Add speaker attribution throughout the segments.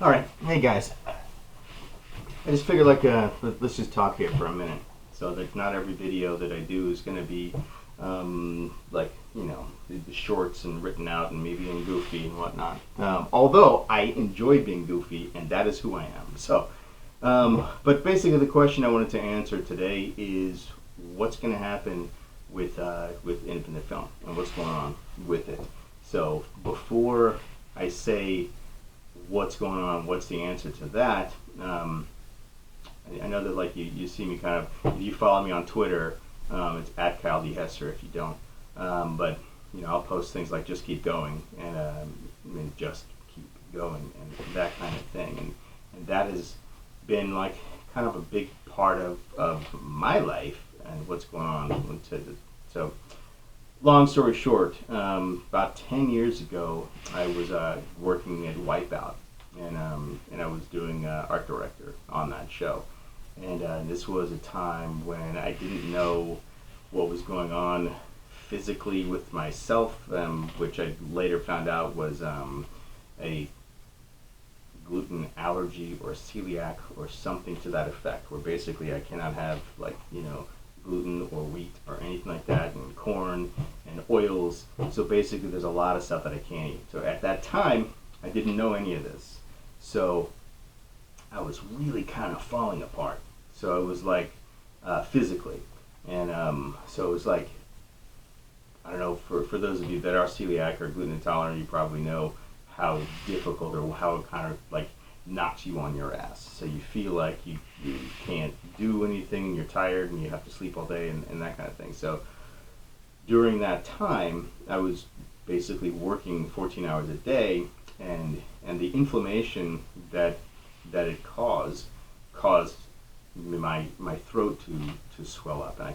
Speaker 1: All right, hey guys. I just figured let's just talk here for a minute. So that not every video that I do is going to be the shorts and written out and maybe being goofy and whatnot. Although I enjoy being goofy and that is who I am. But basically the question I wanted to answer today is what's going to happen with independent film and what's going on with it. So before I say what's going on, what's the answer to that, I know that you see me kind of, if you follow me on Twitter, it's at Kyle D. Hesser if you don't. But I'll post things like just keep going and just keep going and that kind of thing. And that has been like kind of a big part of my life and what's going on. So long story short, about 10 years ago, I was working at Wipeout, and I was doing art director on that show. And this was a time when I didn't know what was going on physically with myself, which I later found out was a gluten allergy or celiac or something to that effect, where basically I cannot have gluten or wheat or anything like that, and corn and oils. So basically there's a lot of stuff that I can't eat. So at that time, I didn't know any of this. So I was really kind of falling apart. So it was like physically. And so it was like, I don't know, for those of you that are celiac or gluten intolerant, you probably know how difficult or how it kind of like knocks you on your ass. So you feel like you can't do anything and you're tired and you have to sleep all day and that kind of thing. So during that time, I was basically working 14 hours a day, and the inflammation that it caused my throat to swell up, and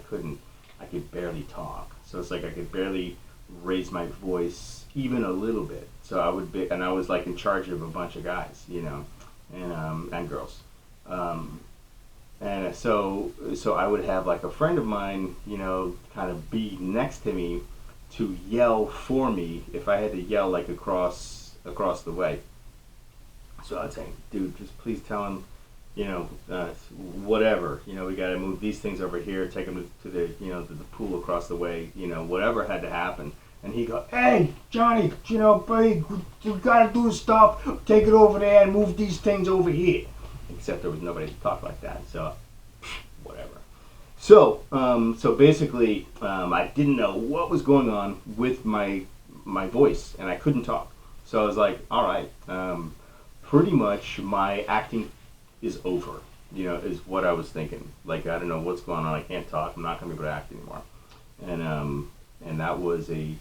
Speaker 1: I could barely talk. So it's like I could barely raise my voice even a little bit. So I was like in charge of a bunch of guys, and girls. And so I would have like a friend of mine, kind of be next to me to yell for me if I had to yell like across the way. So I'd say, dude, just please tell him, whatever, we got to move these things over here, take them to the pool across the way, whatever had to happen. And he'd go, hey, Johnny, buddy, you got to do stuff, take it over there and move these things over here. Except there was nobody to talk like that, so whatever. So basically, I didn't know what was going on with my voice, and I couldn't talk. So I was like, all right, pretty much my acting is over, is what I was thinking. Like, I don't know what's going on. I can't talk. I'm not going to be able to act anymore. And that was a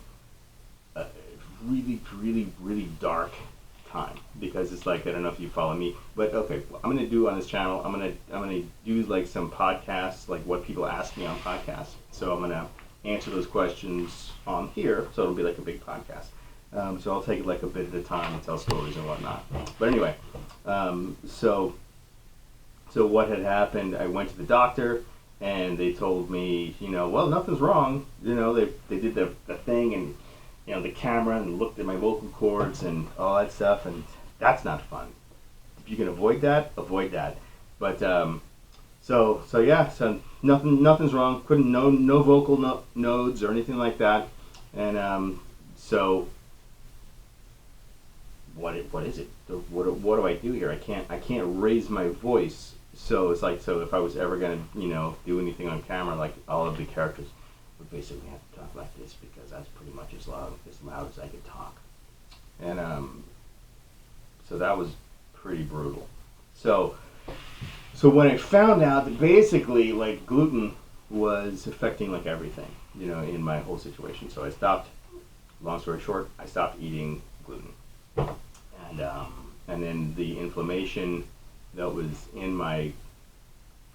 Speaker 1: really, really, really dark time, because it's like, I don't know if you follow me, but okay, I'm going to do on this channel, I'm going to do like some podcasts, like what people ask me on podcasts. So I'm going to answer those questions on here. So it'll be like a big podcast. So I'll take it like a bit at a time and tell stories and whatnot. But anyway, so what had happened, I went to the doctor and they told me, well, nothing's wrong. They did the thing and, the camera, and looked at my vocal cords and all that stuff, and that's not fun. If you can avoid that, avoid that. But, so nothing's wrong. Couldn't, no vocal nodes or anything like that. And, so what is it? What do I do here? I can't raise my voice. So it's like, so if I was ever gonna, do anything on camera, like all of the characters would basically have to talk like this, because that's pretty much as loud as I could talk. And so that was pretty brutal. So when I found out that basically like gluten was affecting like everything, in my whole situation, so I stopped. Long story short, I stopped eating gluten, and then the inflammation that was in my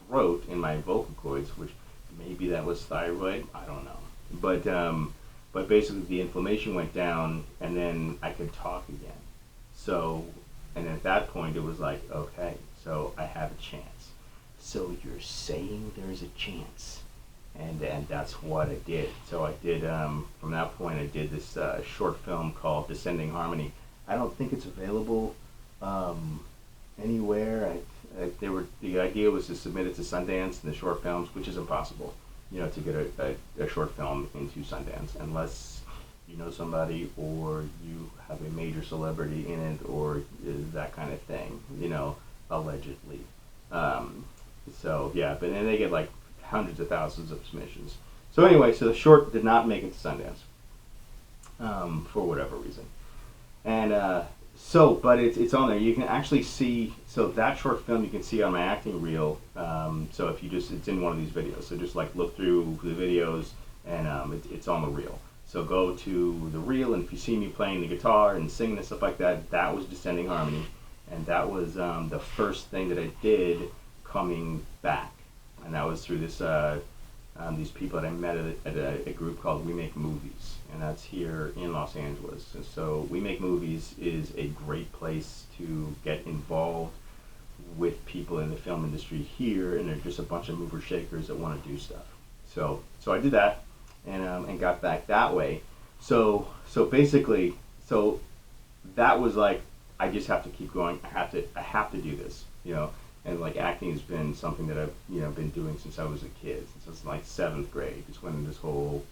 Speaker 1: throat, in my vocal cords, which maybe that was thyroid, I don't know. But basically the inflammation went down, and then I could talk again. So, and at that point it was like, okay, so I have a chance. So you're saying there's a chance. And that's what I did. So I did, from that point I did this short film called Descending Harmony. I don't think it's available anywhere. The idea was to submit it to Sundance and the short films, which is impossible, to get a short film into Sundance unless you know somebody or you have a major celebrity in it or that kind of thing, allegedly. So yeah, but and they get like hundreds of thousands of submissions. So anyway, so the short did not make it to Sundance for whatever reason, and but it's on there. You can actually see. So that short film you can see on my acting reel. So if you it's in one of these videos. So just like look through the videos, and it's on the reel. So go to the reel, and if you see me playing the guitar and singing and stuff like that, that was Descending Harmony, and that was the first thing that I did coming back, and that was through this these people that I met at a group called We Make Movies, and that's here in Los Angeles. And so We Make Movies is a great place to get involved with people in the film industry here, and they're just a bunch of mover shakers that want to do stuff. So I did that, and got back that way. So basically, so that was like, I just have to keep going. I have to do this, And like acting has been something that I've been doing since I was a kid, since I was like 7th grade. Just when this whole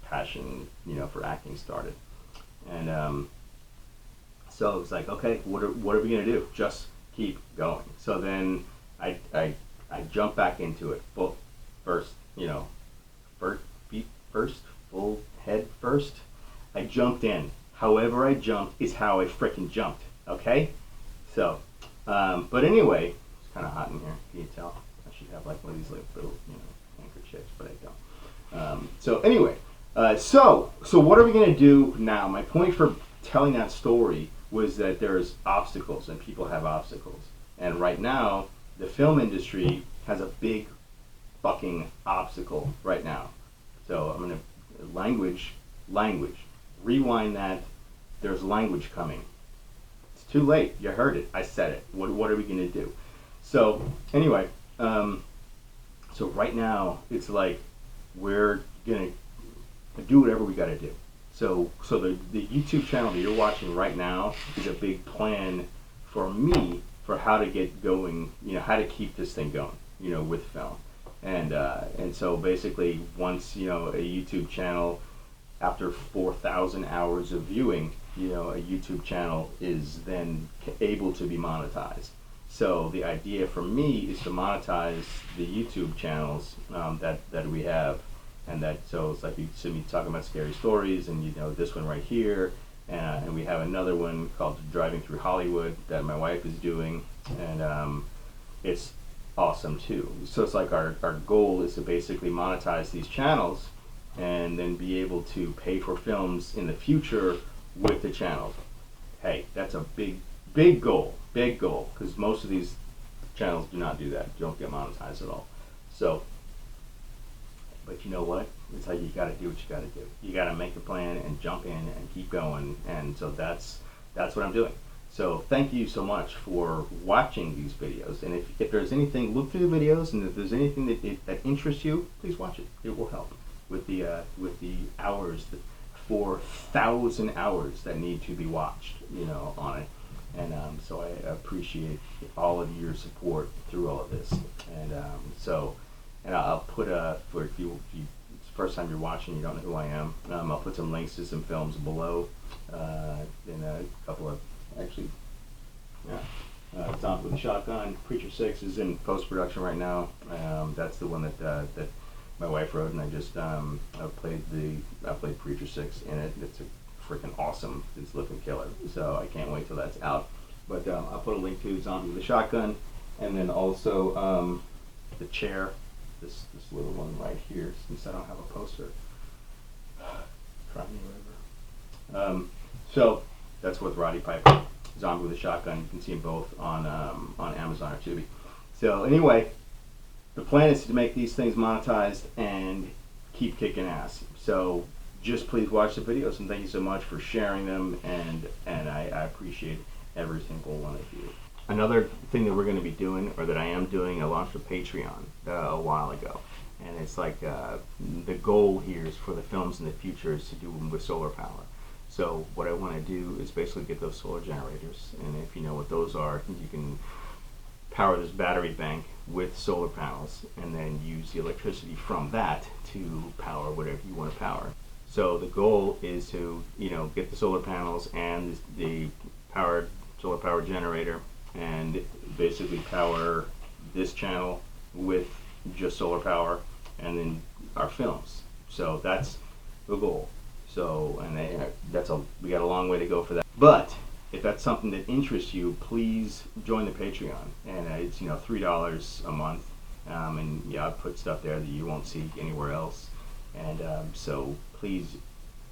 Speaker 1: passion, for acting started. And so it was like, okay, what are we gonna do? Just keep going. So then I jumped back into it first, feet first, full head first. I jumped in. However I jumped is how I frickin' jumped. Okay, so. But anyway, it's kind of hot in here. Can you tell? I should have like one of these little handkerchiefs, but I don't. So anyway, so what are we gonna do now? My point for telling that story was that there's obstacles and people have obstacles, and right now the film industry has a big fucking obstacle right now. So I'm gonna language. Rewind that. There's language coming. Too late. You heard it. I said it. What are we gonna do? So anyway, so right now it's like we're gonna do whatever we got to do. So the YouTube channel that you're watching right now is a big plan for me for how to get going. How to keep this thing going. With film, and so basically once a YouTube channel, after 4,000 hours of viewing, a YouTube channel is then able to be monetized. So the idea for me is to monetize the YouTube channels that we have, and so it's like you see me talking about scary stories, and this one right here, and we have another one called Driving Through Hollywood that my wife is doing, and it's awesome too. So it's like our goal is to basically monetize these channels, and then be able to pay for films in the future with the channels. Hey, that's a big goal, because most of these channels do not do that. You don't get monetized at all. So, but you know what? It's like you got to do what you got to do. You got to make a plan and jump in and keep going. And so that's what I'm doing. So thank you so much for watching these videos. And if there's anything, look through the videos, and if there's anything that interests you, please watch it. It will help with the hours, the 4,000 hours that need to be watched, on it. And so I appreciate all of your support through all of this. And I'll put for if you it's the first time you're watching, you don't know who I am. I'll put some links to some films below, and a couple of Zombie with a Shotgun. Preacher 6 is in post-production right now. That's the one that my wife wrote, and I just I played Preacher 6 in it. It's a freaking awesome. It's looking killer. So I can't wait till that's out. But I'll put a link to Zombie with a Shotgun, and then also The Chair, this little one right here, since I don't have a poster. Cry Me a River. So that's with Roddy Piper. Zombie with a Shotgun. You can see them both on Amazon or Tubi. So anyway, the plan is to make these things monetized and keep kicking ass. So just please watch the videos, and thank you so much for sharing them, and I appreciate every single one of you. Another thing that we're going to be doing, or that I am doing, I launched a Patreon a while ago, and it's like the goal here is for the films in the future is to do them with solar power. So what I want to do is basically get those solar generators, and if you know what those are, you can power this battery bank with solar panels and then use the electricity from that to power whatever you want to power. So the goal is to, get the solar panels and the solar power generator and basically power this channel with just solar power and then our films. So that's the goal. So, and we got a long way to go for that. But if that's something that interests you, please join the Patreon. And it's $3 a month. And yeah, I put stuff there that you won't see anywhere else. And so please,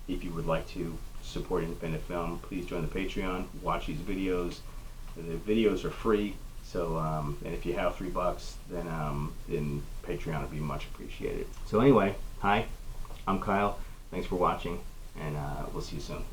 Speaker 1: if you would like to support independent film, please join the Patreon. Watch these videos. The videos are free. So and if you have $3, then Patreon would be much appreciated. So anyway, hi, I'm Kyle. Thanks for watching, and we'll see you soon.